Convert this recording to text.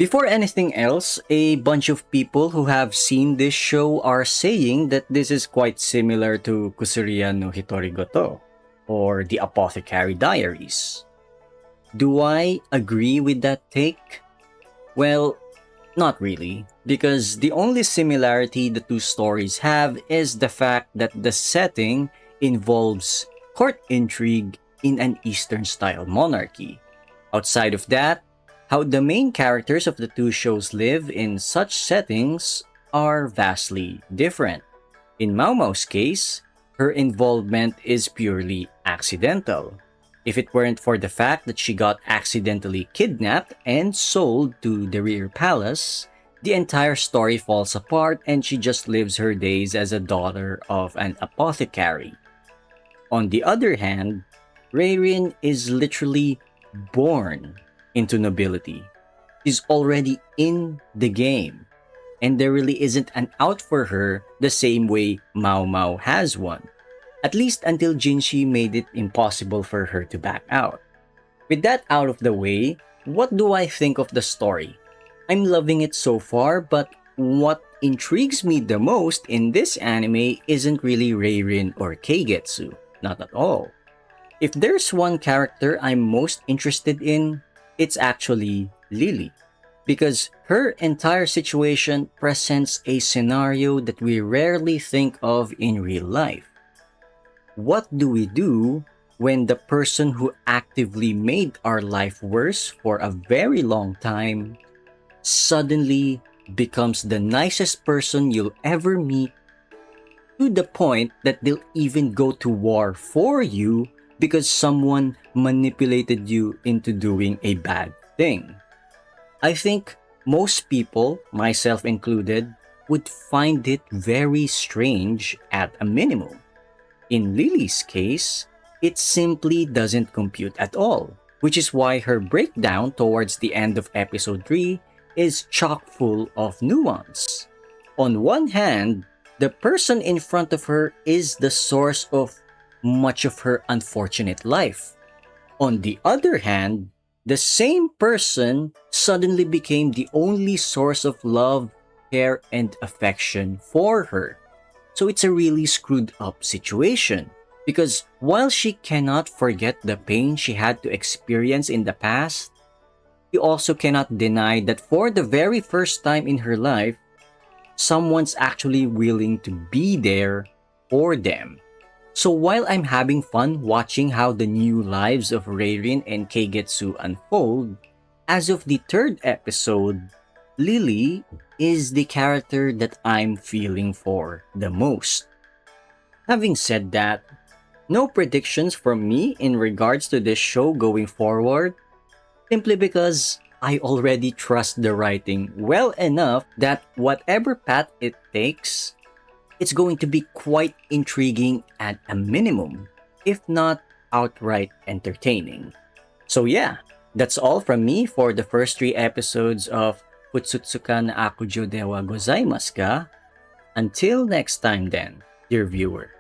Before anything else, a bunch of people who have seen this show are saying that this is quite similar to Kusuriya no Hitorigoto or The Apothecary Diaries. Do I agree with that take? Well, not really, because the only similarity the two stories have is the fact that the setting involves court intrigue in an Eastern style monarchy. Outside of that, how the main characters of the two shows live in such settings are vastly different. In Mau Mau's case, her involvement is purely accidental. If it weren't for the fact that she got accidentally kidnapped and sold to the rear palace, the entire story falls apart and she just lives her days as a daughter of an apothecary. On the other hand, Reirin is literally born into nobility. She's already in the game, and there really isn't an out for her the same way Mau Mau has one. At least until Jinshi made it impossible for her to back out. With that out of the way, what do I think of the story? I'm loving it so far, but what intrigues me the most in this anime isn't really Reirin or Keigetsu. Not at all. If there's one character I'm most interested in, it's actually Lily. Because her entire situation presents a scenario that we rarely think of in real life. What do we do when the person who actively made our life worse for a very long time suddenly becomes the nicest person you'll ever meet, to the point that they'll even go to war for you because someone manipulated you into doing a bad thing? I think most people, myself included, would find it very strange at a minimum. In Lily's case, it simply doesn't compute at all, which is why her breakdown towards the end of episode 3 is chock full of nuance. On one hand, the person in front of her is the source of much of her unfortunate life. On the other hand, the same person suddenly became the only source of love, care, and affection for her. So it's a really screwed up situation. Because while she cannot forget the pain she had to experience in the past, she also cannot deny that for the very first time in her life, someone's actually willing to be there for them. So while I'm having fun watching how the new lives of Reirin and Keigetsu unfold, as of the third episode, Lily is the character that I'm feeling for the most. Having said that, no predictions from me in regards to this show going forward, simply because I already trust the writing well enough that whatever path it takes, it's going to be quite intriguing at a minimum, if not outright entertaining. So yeah, that's all from me for the first 3 episodes of Futsutsuka na Akujo dewa Gozaimasu. Until next time then, dear viewer.